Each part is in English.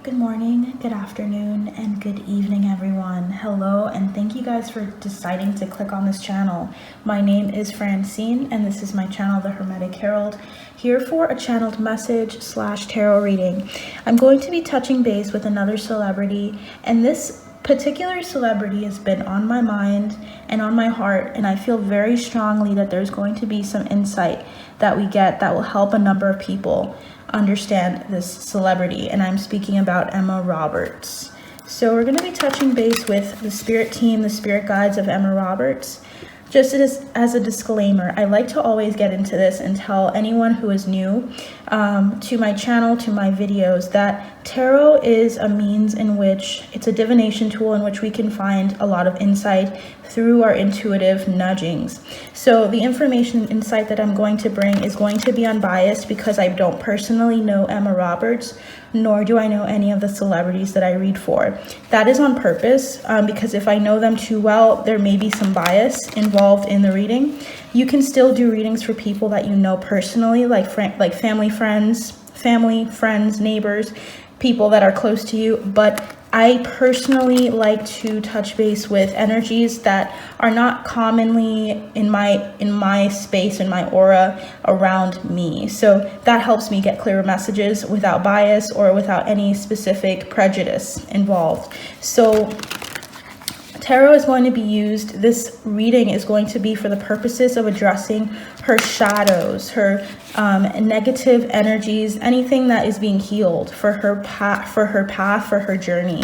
Good morning, good afternoon, and good evening, everyone. Hello, and thank you guys for deciding to click on this channel. My name is Francine, and this is my channel, The Hermetic Herald, here for a channeled message / tarot reading. I'm going to be touching base with another celebrity, and this particular celebrity has been on my mind and on my heart, and I feel very strongly that there's going to be some insight that we get that will help a number of people understand this celebrity, and I'm speaking about Emma Roberts. So we're going to be touching base with the spirit team, the spirit guides of Emma Roberts. Just as a disclaimer, I like to always get into this and tell anyone who is new to my channel, to my videos, that tarot is a means in which, it's a divination tool in which we can find a lot of insight through our intuitive nudgings. So the information and insight that I'm going to bring is going to be unbiased because I don't personally know Emma Roberts, nor do I know any of the celebrities that I read for. That is on purpose because if I know them too well, there may be some bias involved in the reading. You can still do readings for people that you know personally, like family, friends, neighbors, people that are close to you, but I personally like to touch base with energies that are not commonly in my space, in my aura around me. So that helps me get clearer messages without bias or without any specific prejudice involved. So tarot is going to be used, this reading is going to be for the purposes of addressing her shadows, her negative energies, anything that is being healed for her path, for her journey.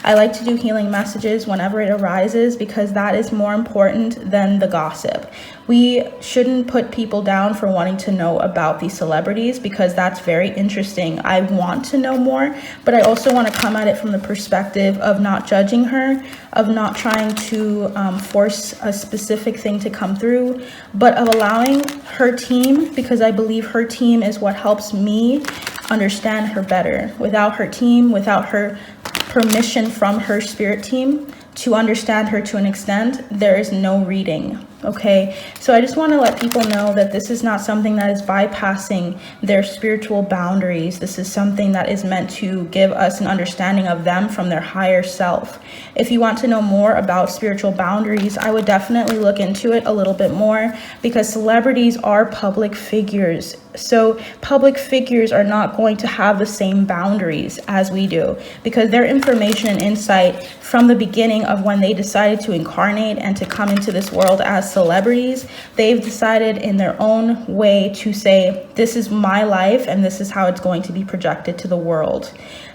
I like to do healing messages whenever it arises because that is more important than the gossip. We shouldn't put people down for wanting to know about these celebrities because that's very interesting. I want to know more, but I also want to come at it from the perspective of not judging her, of not trying to force a specific thing to come through, but of allowing her team, because I believe her team is what helps me understand her better. Without her team, without her permission from her spirit team to understand her to an extent, there is no reading. Okay, so I just want to let people know that this is not something that is bypassing their spiritual boundaries. This is something that is meant to give us an understanding of them from their higher self. If you want to know more about spiritual boundaries, I would definitely look into it a little bit more because celebrities are public figures. So public figures are not going to have the same boundaries as we do because their information and insight from the beginning of when they decided to incarnate and to come into this world as celebrities, they've decided in their own way to say, this is my life and this is how it's going to be projected to the world.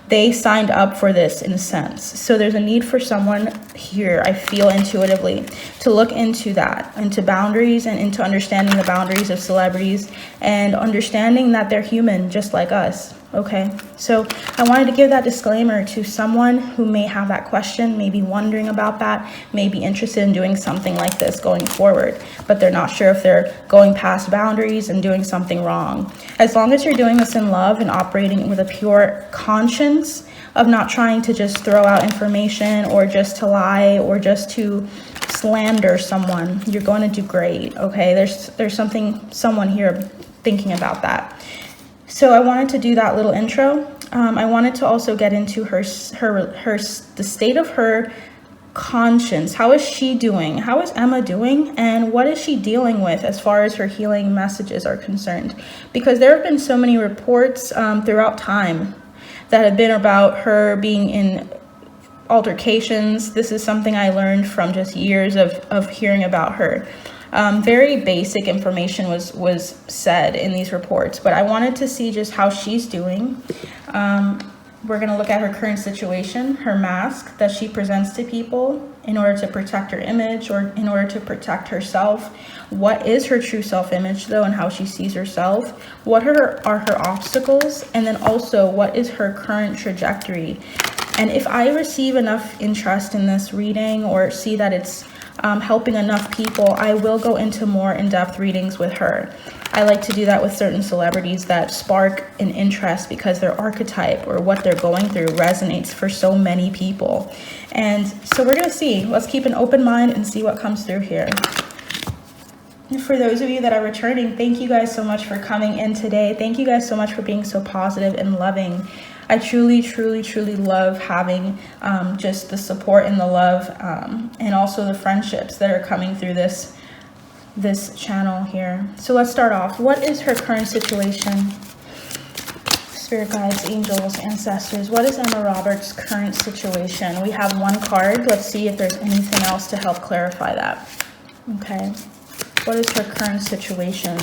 They signed up for this in a sense. So there's a need for someone here, I feel intuitively, to look into that, into boundaries and into understanding the boundaries of celebrities and understanding that they're human just like us. Okay, so I wanted to give that disclaimer to someone who may have that question, may be wondering about that, may be interested in doing something like this going forward, but they're not sure if they're going past boundaries and doing something wrong. As long as you're doing this in love and operating with a pure conscience of not trying to just throw out information or just to lie or just to slander someone, you're going to do great. Okay, there's someone here thinking about that. So I wanted to do that little intro. I wanted to also get into the state of her conscience. How is she doing? How is Emma doing? And what is she dealing with as far as her healing messages are concerned? Because there have been so many reports throughout time that have been about her being in altercations. This is something I learned from just years of hearing about her. Very basic information was said in these reports, but I wanted to see just how she's doing. We're going to look at her current situation, her mask that she presents to people in order to protect her image or in order to protect herself. What is her true self-image though and how she sees herself? What are her obstacles? And then also what is her current trajectory? And if I receive enough interest in this reading or see that it's helping enough people, I will go into more in-depth readings with her. I like to do that with certain celebrities that spark an interest because their archetype or what they're going through resonates for so many people. And so we're going to see. Let's keep an open mind and see what comes through here. For those of you that are returning, thank you guys so much for coming in today. Thank you guys so much for being so positive and loving. I truly, truly, truly love having just the support and the love and also the friendships that are coming through this channel here. So let's start off. What is her current situation? Spirit guides, angels, ancestors. What is Emma Roberts' current situation? We have one card. Let's see if there's anything else to help clarify that. Okay. What is her current situation?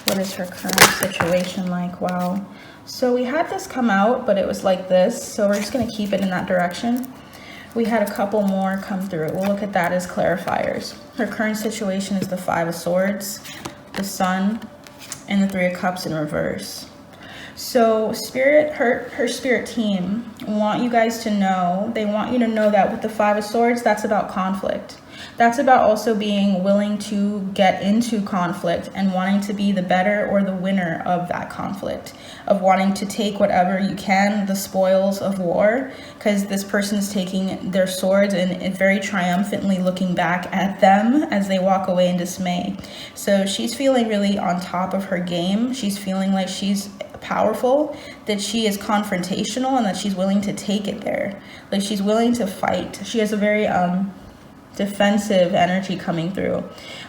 What is her current situation like? Wow. So we had this come out, but it was like this. So we're just going to keep it in that direction. We had a couple more come through. We'll look at that as clarifiers. Her current situation is the 5 of Swords, the Sun, and the 3 of Cups in reverse. So Spirit, her spirit team want you guys to know, they want you to know that with the 5 of Swords, that's about conflict. That's about also being willing to get into conflict and wanting to be the better or the winner of that conflict, of wanting to take whatever you can, the spoils of war, because this person is taking their swords and very triumphantly looking back at them as they walk away in dismay. So she's feeling really on top of her game. She's feeling like she's powerful, that she is confrontational, and that she's willing to take it there. Like she's willing to fight. She has a very defensive energy coming through.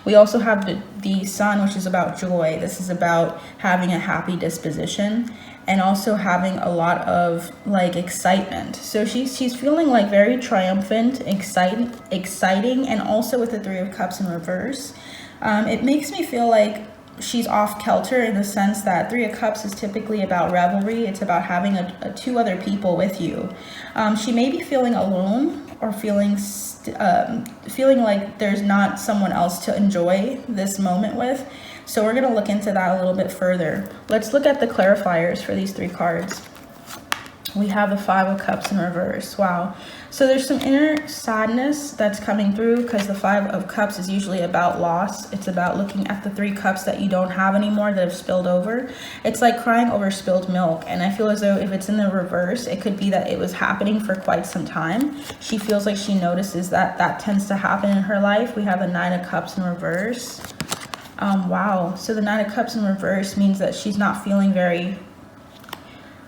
We also have the Sun, which is about joy. This is about having a happy disposition and also having a lot of like excitement. So she's feeling like very triumphant, exciting, and also with the 3 of Cups in reverse. It makes me feel like she's off kilter in the sense that 3 of Cups is typically about revelry. It's about having two other people with you. She may be feeling alone or feeling like there's not someone else to enjoy this moment with. So we're going to look into that a little bit further. Let's look at the clarifiers for these 3 cards. We have the 5 of Cups in reverse. Wow. So there's some inner sadness that's coming through because the 5 of Cups is usually about loss. It's about looking at the 3 cups that you don't have anymore that have spilled over. It's like crying over spilled milk. And I feel as though if it's in the reverse, it could be that it was happening for quite some time. She feels like she notices that that tends to happen in her life. We have the 9 of Cups in reverse. Wow. So the 9 of Cups in reverse means that she's not feeling very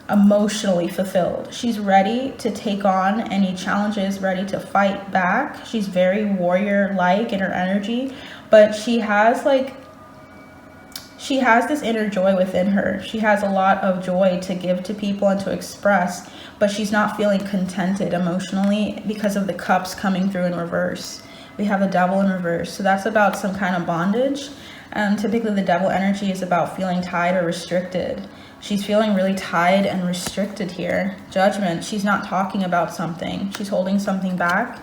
emotionally fulfilled. She's ready to take on any challenges, ready to fight back. She's very warrior-like in her energy, but she has this inner joy within her. She has a lot of joy to give to people and to express, but she's not feeling contented emotionally because of the cups coming through in reverse. We have the Devil in reverse. So that's about some kind of bondage. Typically the Devil energy is about feeling tied or restricted. She's feeling really tied and restricted here. Judgment, she's not talking about something. She's holding something back.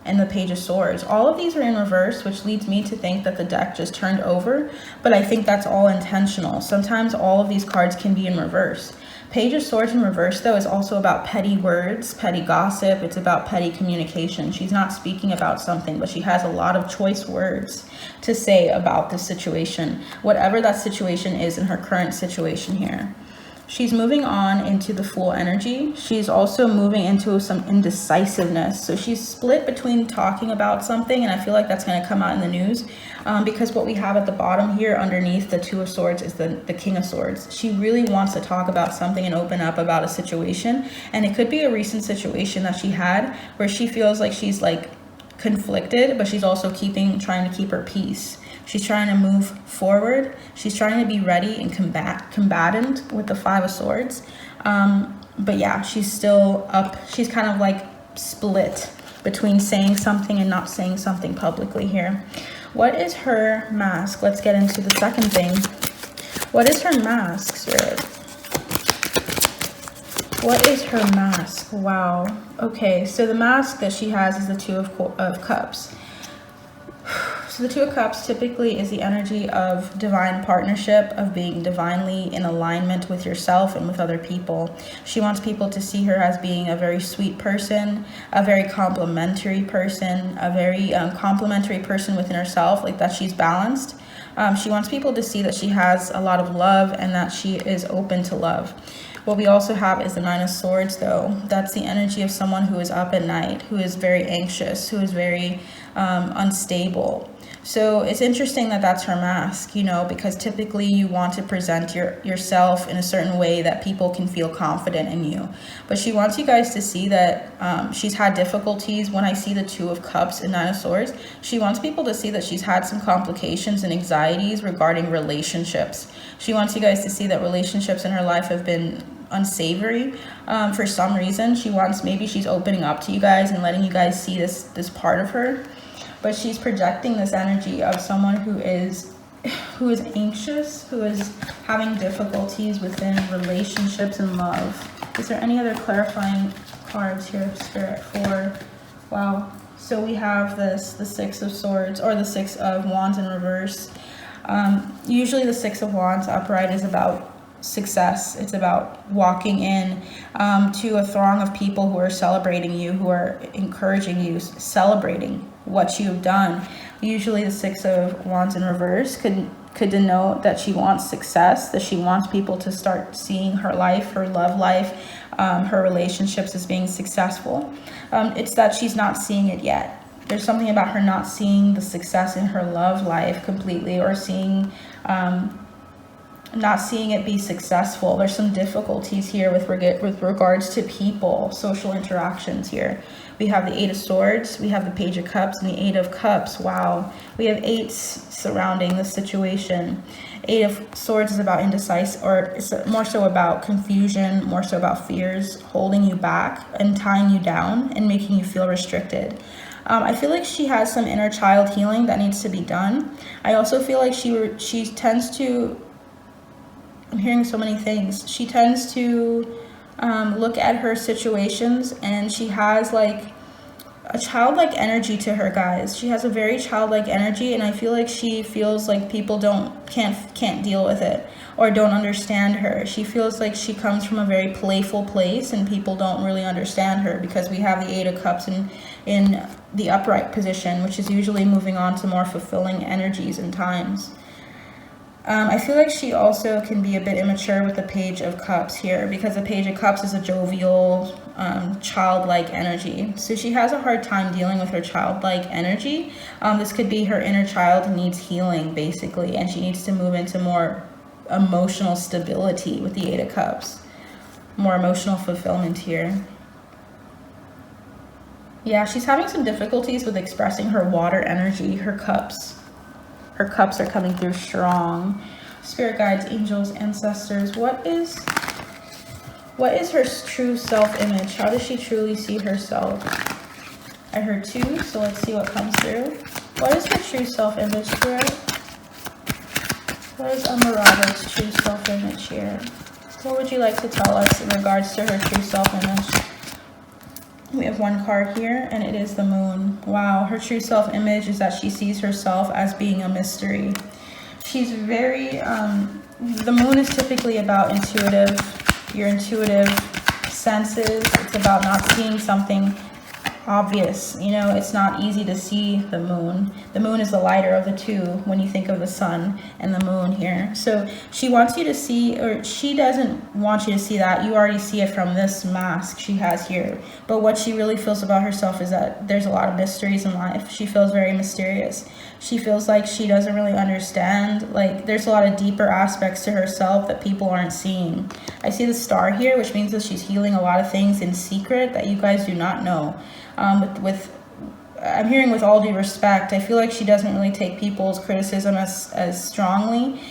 And the Page of Swords. All of these are in reverse, which leads me to think that the deck just turned over. But I think that's all intentional. Sometimes all of these cards can be in reverse. Page of Swords in reverse, though, is also about petty words, petty gossip. It's about petty communication. She's not speaking about something, but she has a lot of choice words to say about the situation, whatever that situation is in her current situation here. She's moving on into the Fool energy. She's also moving into some indecisiveness. So she's split between talking about something, and I feel like that's going to come out in the news because what we have at the bottom here underneath the 2 of Swords is the King of Swords. She really wants to talk about something and open up about a situation, and it could be a recent situation that she had where she feels like she's like conflicted, but she's also trying to keep her peace. She's trying to move forward. She's trying to be ready and combatant with the 5 of Swords. But yeah, she's still up. She's kind of like split between saying something and not saying something publicly here. What is her mask? Let's get into the second thing. What is her mask, Spirit? What is her mask? Wow. Okay, so the mask that she has is the 2 of Cups. So the 2 of Cups typically is the energy of divine partnership, of being divinely in alignment with yourself and with other people. She wants people to see her as being a very sweet person, a very complimentary person, a very complimentary person within herself, like that she's balanced. She wants people to see that she has a lot of love and that she is open to love. What we also have is the 9 of Swords, though. That's the energy of someone who is up at night, who is very anxious, who is very unstable. So it's interesting that that's her mask, you know, because typically you want to present yourself in a certain way that people can feel confident in you. But she wants you guys to see that she's had difficulties. When I see the Two of Cups and Nine of Swords, she wants people to see that she's had some complications and anxieties regarding relationships. She wants you guys to see that relationships in her life have been unsavory for some reason. Maybe she's opening up to you guys and letting you guys see this part of her. But she's projecting this energy of someone who is anxious, who is having difficulties within relationships and love. Is there any other clarifying cards here, Spirit, for, wow. So we have the Six of Swords, or the Six of Wands in reverse. Usually the Six of Wands upright is about success. It's about walking in to a throng of people who are celebrating you, who are encouraging you, celebrating what you've done. Usually the Six of Wands in reverse could denote that she wants success, that she wants people to start seeing her life, her love life, her relationships as being successful. It's that she's not seeing it yet. There's something about her not seeing the success in her love life completely, or not seeing it be successful. There's some difficulties here with regards to people, social interactions here. We have the Eight of Swords, we have the Page of Cups, and the Eight of Cups. Wow. We have eights surrounding the situation. Eight of Swords is about indecisive, or it's more so about confusion, more so about fears holding you back and tying you down and making you feel restricted. I feel like she has some inner child healing that needs to be done. I also feel like she tends to, I'm hearing so many things. She tends to look at her situations, and she has like a childlike energy to her, guys. She has a very childlike energy, and I feel like she feels like people can't deal with it or don't understand her. She feels like she comes from a very playful place, and people don't really understand her because we have the Eight of Cups in the upright position, which is usually moving on to more fulfilling energies and times. I feel like she also can be a bit immature with the Page of Cups here, because the Page of Cups is a jovial, childlike energy. So she has a hard time dealing with her childlike energy. This could be her inner child needs healing, basically, and she needs to move into more emotional stability with the Eight of Cups. More emotional fulfillment here. Yeah, she's having some difficulties with expressing her water energy, her cups. Her cups are coming through strong. Spirit guides, angels, ancestors. What is her true self-image? How does she truly see herself? I heard two, so let's see what comes through. What is her true self-image, Spirit? What is Robert's true self-image here? What would you like to tell us in regards to her true self-image? We have one card here, and it is the Moon. Wow, her true self-image is that she sees herself as being a mystery. She's very, the Moon is typically about your intuitive senses. It's about not seeing something obvious. You know, it's not easy to see the Moon. The Moon is the lighter of the two when you think of the sun and the Moon here. So she wants you to see, or she doesn't want you to see that. You already see it from this mask she has here. But what she really feels about herself is that there's a lot of mysteries in life. She feels very mysterious. She feels like she doesn't really understand. Like, there's a lot of deeper aspects to herself that people aren't seeing. I see the star here, which means that she's healing a lot of things in secret that you guys do not know. I'm hearing with all due respect, I feel like she doesn't really take people's criticism as strongly,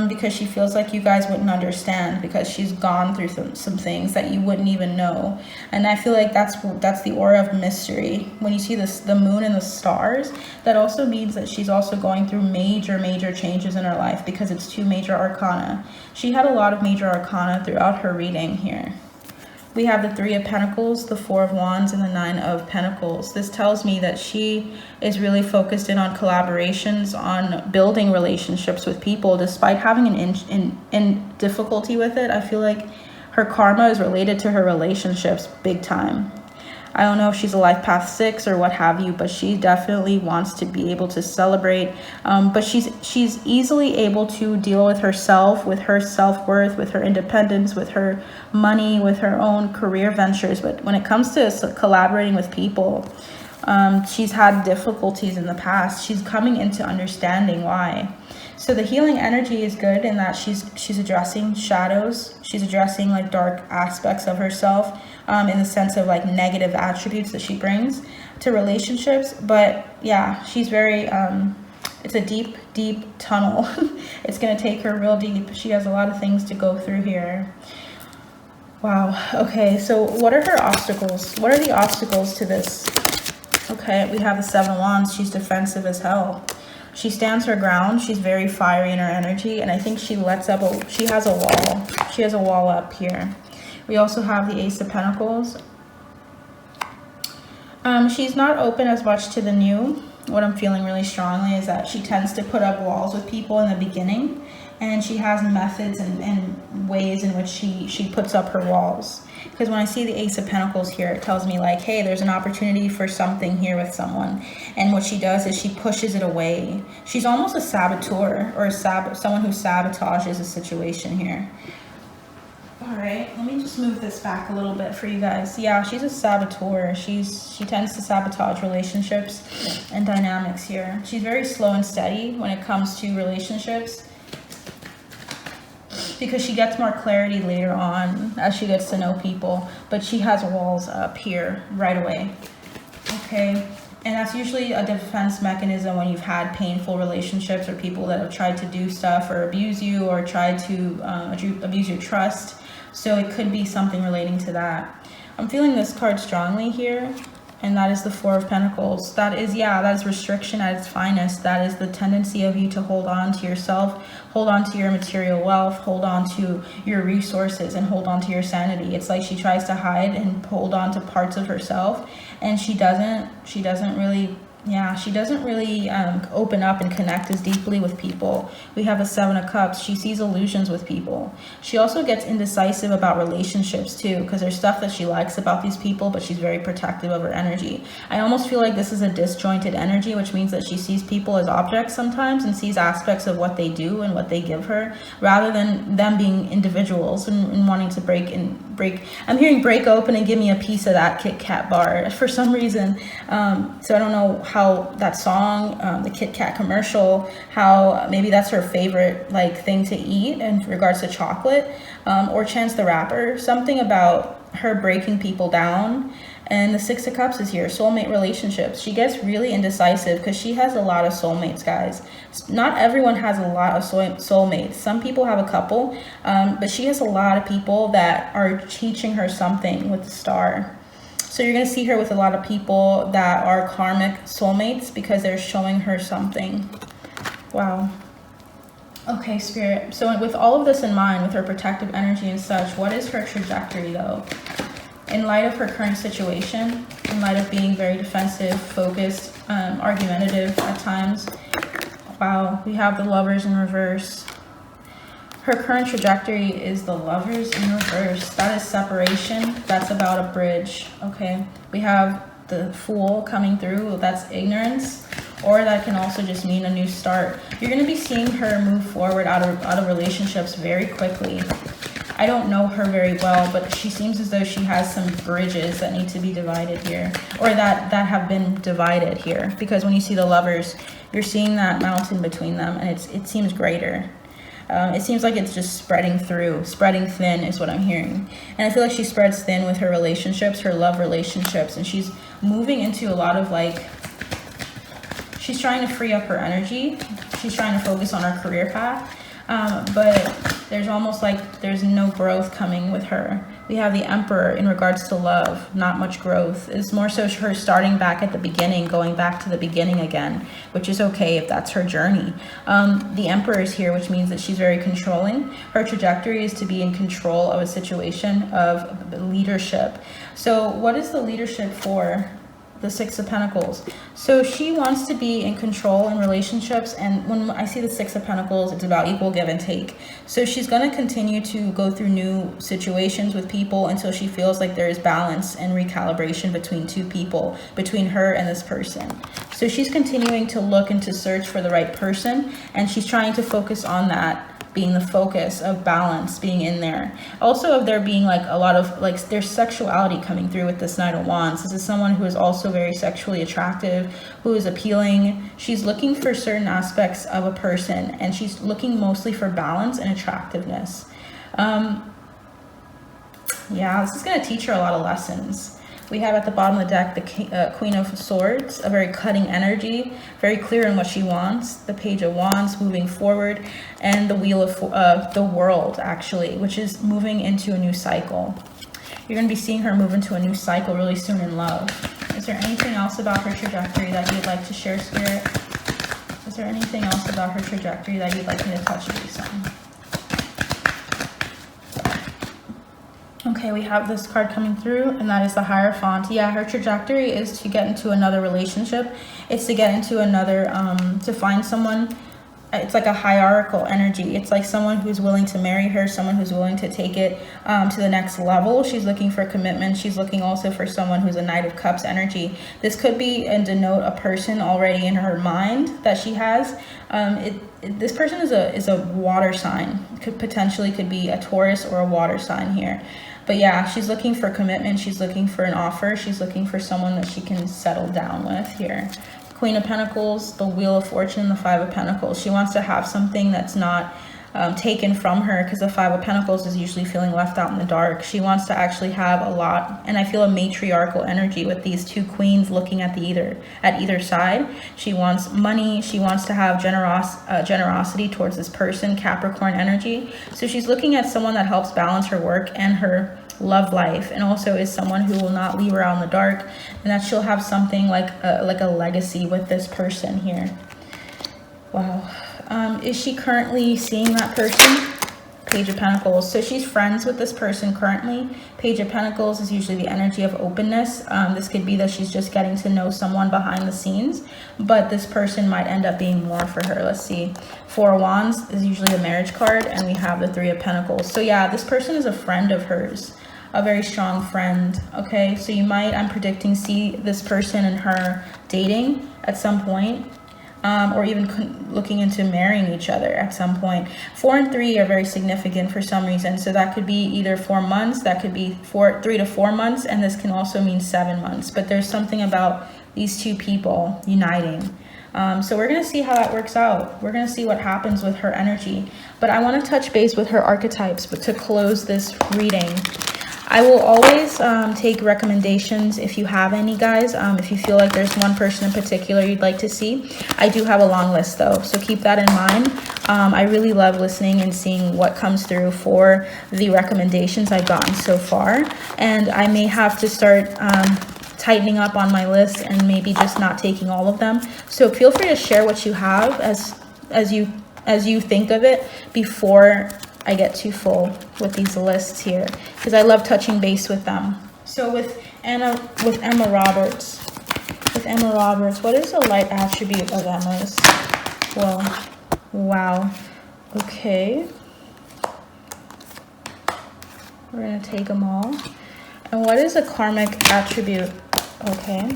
because she feels like you guys wouldn't understand, because she's gone through some things that you wouldn't even know. And I feel like that's the aura of mystery. When you see the Moon and the stars, that also means that she's also going through major changes in her life, because it's two major arcana. She had a lot of major arcana throughout her reading here. We have the Three of Pentacles, the Four of Wands, and the Nine of Pentacles. This tells me that she is really focused in on collaborations, on building relationships with people, despite having an difficulty with it. I feel like her karma is related to her relationships big time. I don't know if she's a life path 6 or what have you, but she definitely wants to be able to celebrate. But she's easily able to deal with herself, with her self-worth, with her independence, with her money, with her own career ventures. But when it comes to collaborating with people, She's had difficulties in the past. She's coming into understanding why. So the healing energy is good in that she's addressing shadows. She's addressing like dark aspects of herself, in the sense of like negative attributes that she brings to relationships. But yeah, she's very, it's a deep, deep tunnel. It's going to take her real deep. She has a lot of things to go through here. Wow. Okay. So what are her obstacles? What are the obstacles to this? Okay. We have the 7 of Wands. She's defensive as hell. She stands her ground. She's very fiery in her energy. And I think she lets up, she has a wall. She has a wall up here. We also have the Ace of Pentacles. She's not open as much to the new. What I'm feeling really strongly is that she tends to put up walls with people in the beginning. And she has methods and ways in which she puts up her walls. Because when I see the Ace of Pentacles here, it tells me like, hey, there's an opportunity for something here with someone. And what she does is she pushes it away. She's almost a saboteur, or someone who sabotages a situation here. All right, let me just move this back a little bit for you guys. Yeah, she's a saboteur. She tends to sabotage relationships and dynamics here. She's very slow and steady when it comes to relationships, because she gets more clarity later on as she gets to know people, but she has walls up here right away. Okay, and that's usually a defense mechanism when you've had painful relationships or people that have tried to do stuff or abuse you or tried to abuse your trust. So it could be something relating to that. I'm feeling this card strongly here, and that is the 4 of Pentacles. That is, yeah, that is restriction at its finest. That is the tendency of you to hold on to yourself, hold on to your material wealth, hold on to your resources, and hold on to your sanity. It's like she tries to hide and hold on to parts of herself, and she doesn't really open up and connect as deeply with people. We have a 7 of Cups. She sees illusions with people. She also gets indecisive about relationships too, because there's stuff that she likes about these people, but she's very protective of her energy. I almost feel like this is a disjointed energy, which means that she sees people as objects sometimes and sees aspects of what they do and what they give her, rather than them being individuals and wanting to break. I'm hearing break open and give me a piece of that Kit Kat bar for some reason. So I don't know how that song, the Kit Kat commercial, how maybe that's her favorite like thing to eat in regards to chocolate, or Chance the Rapper, something about her breaking people down. And the 6 of Cups is here, soulmate relationships. She gets really indecisive because she has a lot of soulmates, guys. Not everyone has a lot of soulmates. Some people have a couple, but she has a lot of people that are teaching her something with the Star. So you're going to see her with a lot of people that are karmic soulmates because they're showing her something. Wow. Okay, Spirit. So with all of this in mind, with her protective energy and such, what is her trajectory though? In light of her current situation, in light of being very defensive, focused, argumentative at times. Wow, we have the Lovers in reverse. Her current trajectory is the Lovers in reverse. That is separation. That's about a bridge. Okay, we have the Fool coming through. That's ignorance, or that can also just mean a new start. You're going to be seeing her move forward out of relationships very quickly. I don't know her very well, but she seems as though she has some bridges that need to be divided here, or that have been divided here, because when you see the Lovers, you're seeing that mountain between them, and it seems greater. It seems like it's just spreading thin is what I'm hearing. And I feel like she spreads thin with her relationships, her love relationships, and she's moving into a lot of like, she's trying to free up her energy. She's trying to focus on her career path. But there's almost like there's no growth coming with her. We have the Emperor in regards to love, not much growth. It's more so her starting back at the beginning, going back to the beginning again, which is okay if that's her journey. The Emperor is here, which means that she's very controlling. Her trajectory is to be in control of a situation of leadership. So what is the leadership for? The 6 of Pentacles. So she wants to be in control in relationships, and when I see the 6 of Pentacles, it's about equal give and take. So she's going to continue to go through new situations with people until she feels like there is balance and recalibration between two people, between her and this person. So she's continuing to look and to search for the right person, and she's trying to focus on that being the focus, of balance being in there. Also of there being like a lot of like there's sexuality coming through with this Knight of Wands. This is someone who is also very sexually attractive, who is appealing. She's looking for certain aspects of a person, and she's looking mostly for balance and attractiveness. Yeah, this is going to teach her a lot of lessons. We have at the bottom of the deck the Queen of Swords, a very cutting energy, very clear in what she wants. The Page of Wands, moving forward, and the Wheel of the World, actually, which is moving into a new cycle. You're going to be seeing her move into a new cycle really soon in love. Is there anything else about her trajectory that you'd like to share, Spirit? Is there anything else about her trajectory that you'd like me to touch base on? Okay, we have this card coming through, and that is the Hierophant. Yeah, her trajectory is to get into another relationship. It's to get into another, to find someone. It's like a hierarchical energy. It's like someone who's willing to marry her, someone who's willing to take it to the next level. She's looking for commitment. She's looking also for someone who's a Knight of Cups energy. This could be and denote a person already in her mind that she has. This person is a water sign. Could be a Taurus or a water sign here. But yeah, she's looking for commitment. She's looking for an offer. She's looking for someone that she can settle down with here. Queen of Pentacles, the Wheel of Fortune, the Five of Pentacles. She wants to have something that's not taken from her, because the Five of Pentacles is usually feeling left out in the dark. She wants to actually have a lot, and I feel a matriarchal energy with these two queens looking at either side. She wants money. She wants to have generosity towards this person, Capricorn energy. So she's looking at someone that helps balance her work and her love life, and also is someone who will not leave her out in the dark, and that she'll have something like a legacy with this person here. Wow. Is she currently seeing that person? Page of Pentacles. So she's friends with this person currently. Page of Pentacles is usually the energy of openness. This could be that she's just getting to know someone behind the scenes, but this person might end up being more for her. Let's see. Four of Wands is usually the marriage card, and we have the Three of Pentacles. So yeah, this person is a friend of hers, a very strong friend. Okay, so you might, I'm predicting, see this person and her dating at some point. Or even looking into marrying each other at some point. 4 and 3 are very significant for some reason. So that could be either 4 months, that could be 3 to 4 months, and this can also mean 7 months. But there's something about these two people uniting. So we're going to see how that works out. We're going to see what happens with her energy. But I want to touch base with her archetypes, but to close this reading. I will always take recommendations if you have any, guys. If you feel like there's one person in particular you'd like to see. I do have a long list though, so keep that in mind. I really love listening and seeing what comes through for the recommendations I've gotten so far. And I may have to start tightening up on my list and maybe just not taking all of them. So feel free to share what you have as you think of it before I get too full with these lists here, because I love touching base with them. So with Emma Roberts, what is the light attribute of Emma's? Well, wow. Okay. We're going to take them all. And what is a karmic attribute? Okay.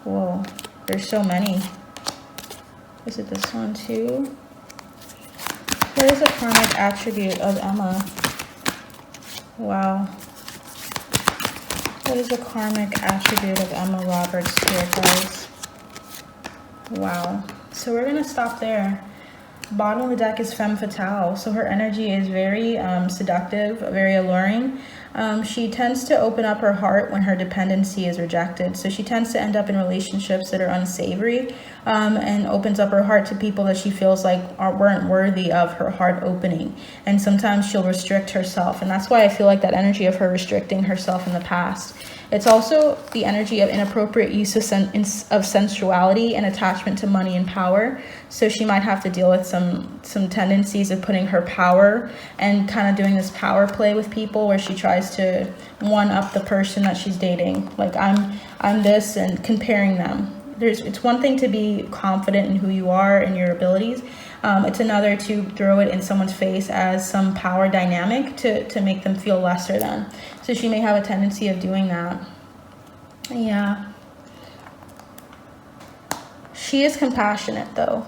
Whoa. There's so many. Is it this one too? What is a karmic attribute of Emma? Wow. What is a karmic attribute of Emma Roberts here, guys? Wow. So we're going to stop there. Bottom of the deck is Femme Fatale. So her energy is very seductive, very alluring. She tends to open up her heart when her dependency is rejected. So she tends to end up in relationships that are unsavory, and opens up her heart to people that she feels like weren't worthy of her heart opening. And sometimes she'll restrict herself. And that's why I feel like that energy of her restricting herself in the past. It's also the energy of inappropriate use of sensuality and attachment to money and power. So she might have to deal with some tendencies of putting her power and kind of doing this power play with people, where she tries to one up the person that she's dating. Like, I'm this, and comparing them. It's one thing to be confident in who you are and your abilities. It's another to throw it in someone's face as some power dynamic to make them feel lesser than. So she may have a tendency of doing that. Yeah. She is compassionate though.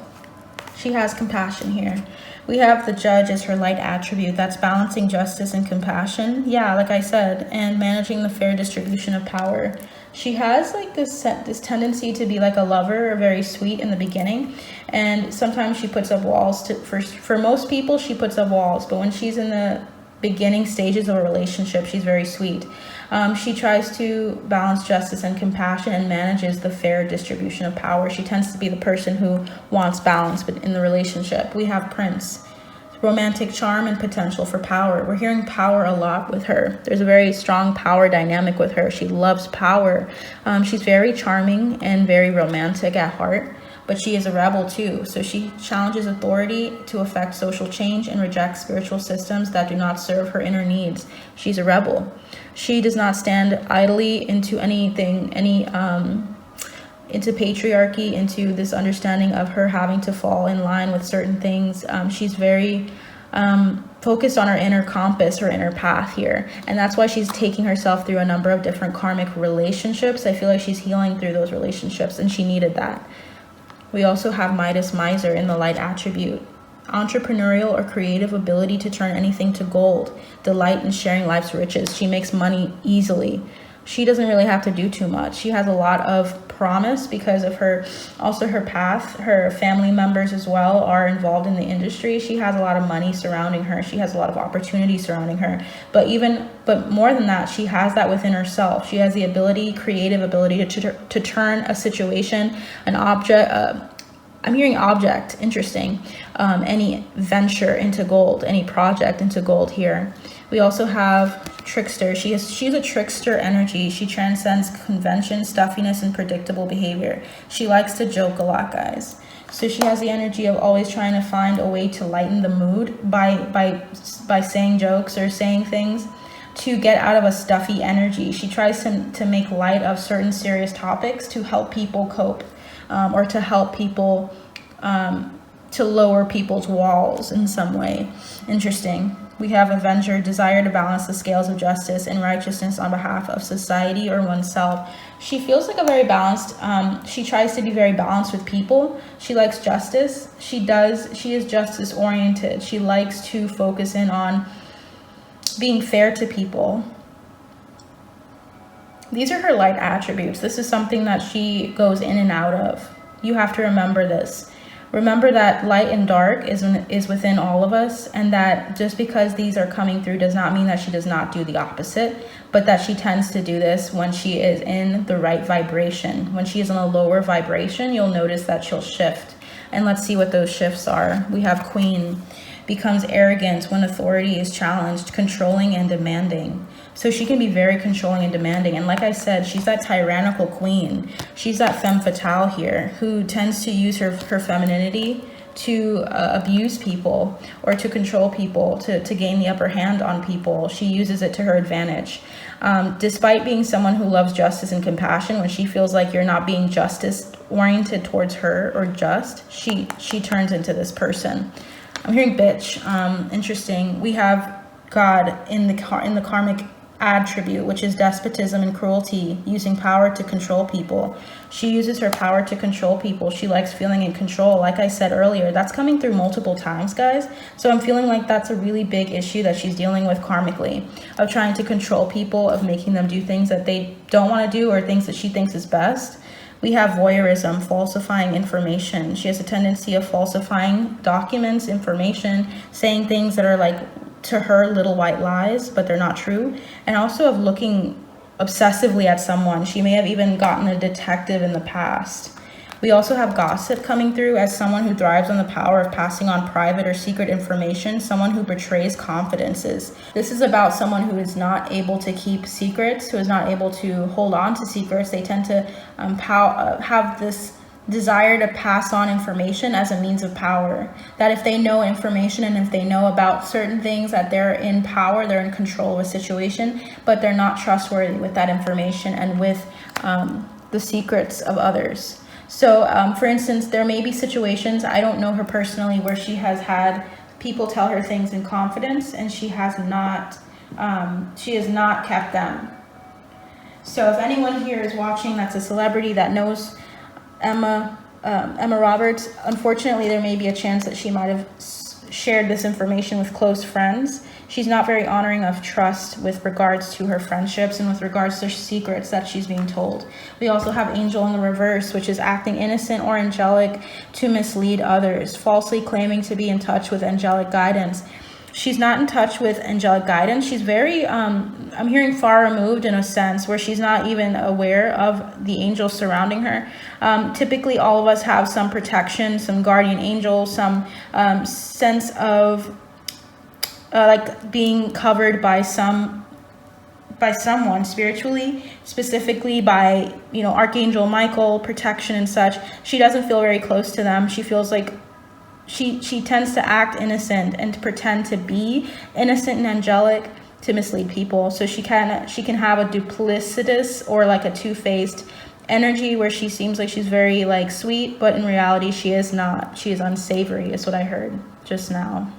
She has compassion here. We have the Judge as her light attribute. That's balancing justice and compassion. Yeah, like I said, and managing the fair distribution of power. She has like this tendency to be like a lover, or very sweet in the beginning, and sometimes she puts up walls. For most people, she puts up walls, but when she's in the beginning stages of a relationship, she's very sweet. She tries to balance justice and compassion and manages the fair distribution of power. She tends to be the person who wants balance, but in the relationship. We have Prince, romantic charm and potential for power. We're hearing power a lot with her. There's a very strong power dynamic with her. She loves power. She's very charming and very romantic at heart, but she is a rebel too. So she challenges authority to affect social change and rejects spiritual systems that do not serve her inner needs. She's a rebel. She does not stand idly into anything, into patriarchy, into this understanding of her having to fall in line with certain things. She's very focused on her inner compass, her inner path here. And that's why she's taking herself through a number of different karmic relationships. I feel like she's healing through those relationships, and she needed that. We also have Midas, miser, in the light attribute. Entrepreneurial or creative ability to turn anything to gold. Delight in sharing life's riches. She makes money easily. She doesn't really have to do too much. She has a lot of promise because of her path. Her family members as well are involved in the industry. She has a lot of money surrounding her. She has a lot of opportunity surrounding her. But more than that, she has that within herself. She has the ability, creative ability to turn a situation, an object, I'm hearing object, interesting, any venture into gold, any project into gold here. We also have trickster. She's a trickster energy. She transcends convention, stuffiness, and predictable behavior. She likes to joke a lot, guys. So she has the energy of always trying to find a way to lighten the mood by saying jokes or saying things to get out of a stuffy energy. She tries to make light of certain serious topics to help people cope, or to help people, to lower people's walls in some way. Interesting. We have Avenger, desire to balance the scales of justice and righteousness on behalf of society or oneself. She feels like a very balanced, she tries to be very balanced with people. She likes justice. She is justice oriented. She likes to focus in on being fair to people. These are her light attributes. This is something that she goes in and out of. You have to remember this. Remember that light and dark is within all of us, and that just because these are coming through does not mean that she does not do the opposite, but that she tends to do this when she is in the right vibration. When she is in a lower vibration, you'll notice that she'll shift. And let's see what those shifts are. We have Queen, becomes arrogant when authority is challenged, controlling and demanding. So she can be very controlling and demanding. And like I said, she's that tyrannical queen. She's that femme fatale here who tends to use her femininity to abuse people or to control people, to gain the upper hand on people. She uses it to her advantage. Despite being someone who loves justice and compassion, when she feels like you're not being justice oriented towards her or just, she turns into this person. I'm hearing bitch. Interesting. We have God in the karmic attribute, which is despotism and cruelty, using power to control people. She uses her power to control people. She likes feeling in control. Like I said earlier, that's coming through multiple times, guys. So I'm feeling like that's a really big issue that she's dealing with karmically, of trying to control people, of making them do things that they don't want to do or things that she thinks is best. We have voyeurism, falsifying information. She has a tendency of falsifying documents, information, saying things that are like, to her, little white lies, but they're not true. And also of looking obsessively at someone. She may have even gotten a detective in the past. We also have gossip coming through as someone who thrives on the power of passing on private or secret information, someone who betrays confidences. This is about someone who is not able to keep secrets, who is not able to hold on to secrets. They tend to have this desire to pass on information as a means of power. That if they know information and if they know about certain things, that they're in power, they're in control of a situation, but they're not trustworthy with that information and with the secrets of others. So for instance, there may be situations, I don't know her personally, where she has had people tell her things in confidence and she has not kept them. So if anyone here is watching that's a celebrity that knows Emma Roberts, unfortunately there may be a chance that she might have shared this information with close friends. She's not very honoring of trust with regards to her friendships and with regards to secrets that she's being told. We also have angel in the reverse, which is acting innocent or angelic to mislead others, falsely claiming to be in touch with angelic guidance. She's not in touch with angelic guidance. She's very, I'm hearing far removed in a sense, where she's not even aware of the angels surrounding her. Typically, all of us have some protection, some guardian angel, some sense of like being covered by someone spiritually, specifically by, you know, Archangel Michael, protection and such. She doesn't feel very close to them. She feels like she tends to act innocent and to pretend to be innocent and angelic to mislead people. So she can have a duplicitous or like a two-faced energy, where she seems like she's very like sweet, but in reality she is not. She is unsavory, is what I heard just now.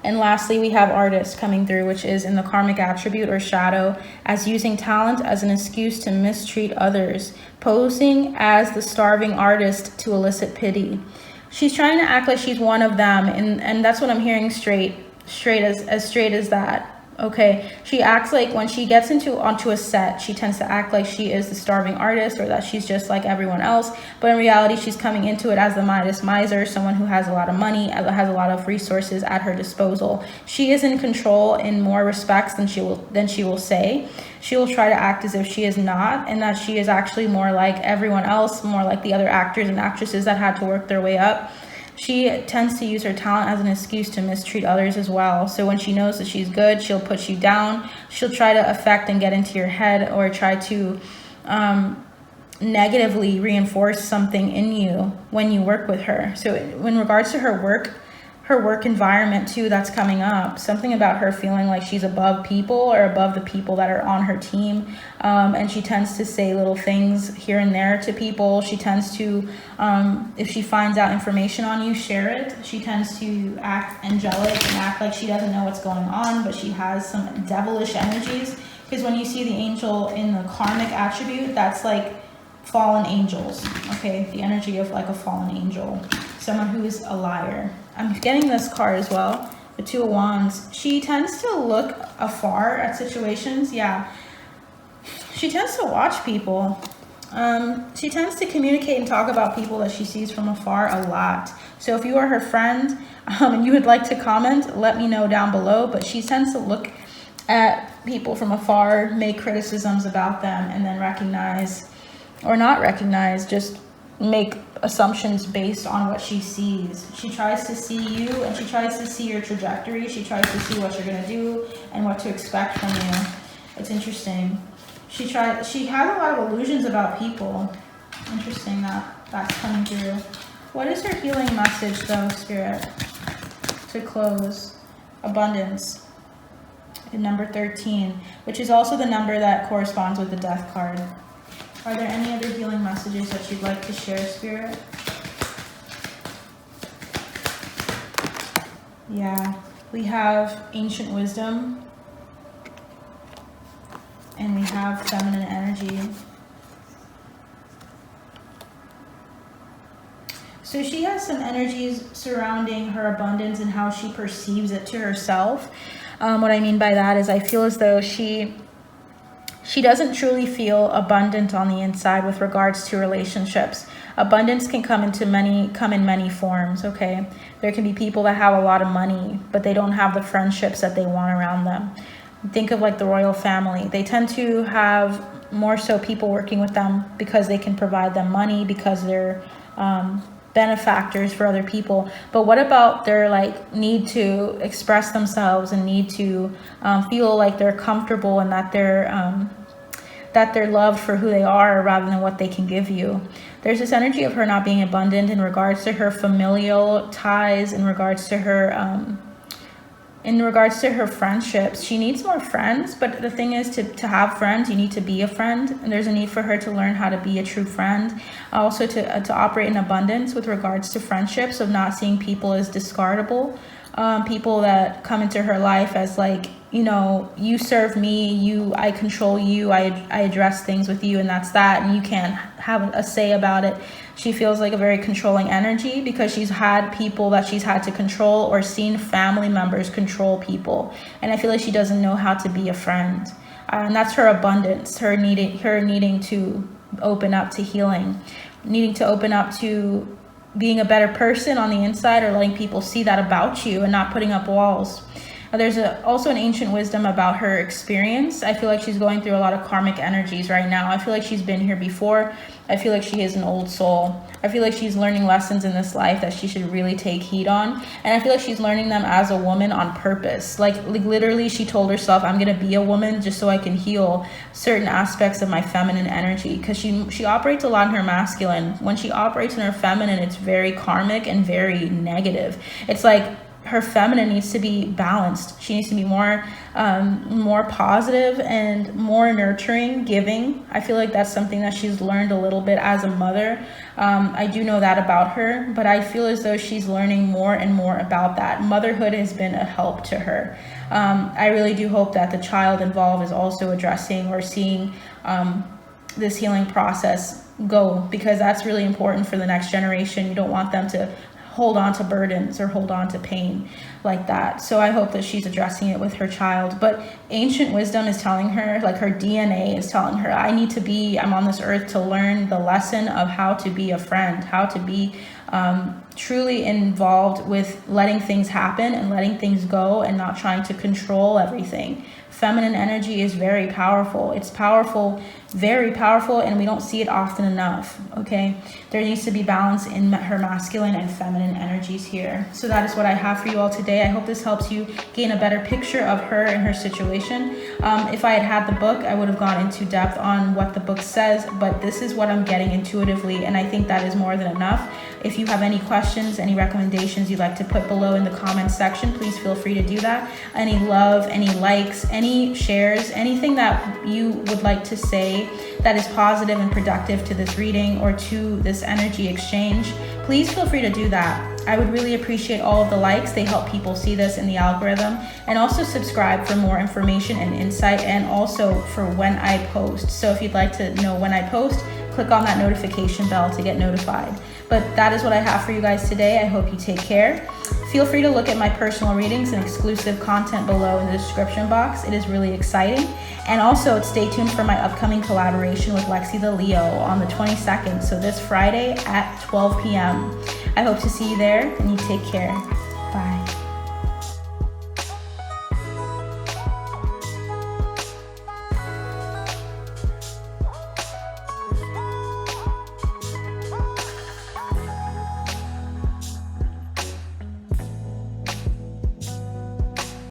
And lastly, we have artist coming through, which is in the karmic attribute or shadow, as using talent as an excuse to mistreat others, posing as the starving artist to elicit pity. She's trying to act like she's one of them, and that's what I'm hearing straight as that. Okay, she acts like when she gets onto a set, she tends to act like she is the starving artist, or that she's just like everyone else. But in reality, she's coming into it as the Midas miser, someone who has a lot of money, has a lot of resources at her disposal. She is in control in more respects than she will say. She will try to act as if she is not, and that she is actually more like everyone else, more like the other actors and actresses that had to work their way up. She tends to use her talent as an excuse to mistreat others as well. So when she knows that she's good, she'll put you down. She'll try to affect and get into your head, or try to negatively reinforce something in you when you work with her. So in regards to her work environment too, that's coming up, something about her feeling like she's above people, or above the people that are on her team. And she tends to say little things here and there to people. She tends to, if she finds out information on you, share it. She tends to act angelic and act like she doesn't know what's going on, but she has some devilish energies. Because when you see the angel in the karmic attribute, that's like fallen angels, okay? The energy of like a fallen angel, someone who is a liar. I'm getting this card as well, the Two of Wands. She tends to look afar at situations. Yeah, she tends to watch people. She tends to communicate and talk about people that she sees from afar a lot. So if you are her friend and you would like to comment, let me know down below. But she tends to look at people from afar, make criticisms about them, and then recognize, or not recognize, just make assumptions based on what she sees. She tries to see you, and she tries to see your trajectory. She tries to see what you're going to do and what to expect from you. It's interesting. She has a lot of illusions about people. Interesting that that's coming through. What is her healing message though, Spirit? To close. Abundance. In number 13, which is also the number that corresponds with the Death card. Are there any other healing messages that you'd like to share, Spirit? Yeah, we have ancient wisdom. And we have feminine energy. So she has some energies surrounding her abundance and how she perceives it to herself. What I mean by that is I feel as though she doesn't truly feel abundant on the inside with regards to relationships. Abundance can come in many forms, okay? There can be people that have a lot of money, but they don't have the friendships that they want around them. Think of like the royal family. They tend to have more so people working with them because they can provide them money, because they're benefactors for other people. But what about their like need to express themselves and need to feel like they're comfortable and that they're loved for who they are rather than what they can give you? There's this energy of her not being abundant in regards to her familial ties, in regards to her friendships. She needs more friends, but the thing is, to have friends, you need to be a friend, and there's a need for her to learn how to be a true friend. Also to operate in abundance with regards to friendships, of not seeing people as discardable, people that come into her life as like, you know, you serve me, I control you, I address things with you, and that's that, and you can't have a say about it. She feels like a very controlling energy because she's had people that she's had to control, or seen family members control people, and I feel like she doesn't know how to be a friend. And that's her abundance, her needing to open up to healing, needing to open up to being a better person on the inside, or letting people see that about you and not putting up walls. There's also an ancient wisdom about her experience. I feel like she's going through a lot of karmic energies right now. I feel like she's been here before. I feel like she is an old soul. I feel like she's learning lessons in this life that she should really take heed on. And I feel like she's learning them as a woman on purpose. Like literally, she told herself, I'm going to be a woman just so I can heal certain aspects of my feminine energy. Because she operates a lot in her masculine. When she operates in her feminine, it's very karmic and very negative. It's like her feminine needs to be balanced. She needs to be more positive and more nurturing, giving. I feel like that's something that she's learned a little bit as a mother. I do know that about her, but I feel as though she's learning more and more about that. Motherhood has been a help to her. I really do hope that the child involved is also addressing or seeing this healing process go, because that's really important for the next generation. You don't want them to hold on to burdens or hold on to pain like that. So I hope that she's addressing it with her child. But ancient wisdom is telling her, like her DNA is telling her, I'm on this earth to learn the lesson of how to be a friend, how to be truly involved with letting things happen and letting things go and not trying to control everything. Feminine energy is very powerful. It's powerful, very powerful, and we don't see it often enough, okay? There needs to be balance in her masculine and feminine energies here. So that is what I have for you all today. I hope this helps you gain a better picture of her and her situation. If I had the book, I would have gone into depth on what the book says, but this is what I'm getting intuitively, and I think that is more than enough. If you have any questions, any recommendations you'd like to put below in the comments section, please feel free to do that. Any love, any likes, any shares, anything that you would like to say that is positive and productive to this reading or to this energy exchange, please feel free to do that. I would really appreciate all of the likes. They help people see this in the algorithm. And also subscribe for more information and insight, and also for when I post. So if you'd like to know when I post, click on that notification bell to get notified. But that is what I have for you guys today. I hope you take care. Feel free to look at my personal readings and exclusive content below in the description box. It is really exciting. And also stay tuned for my upcoming collaboration with Lexi the Leo on the 22nd. So this Friday at 12 p.m. I hope to see you there, and you take care. Bye.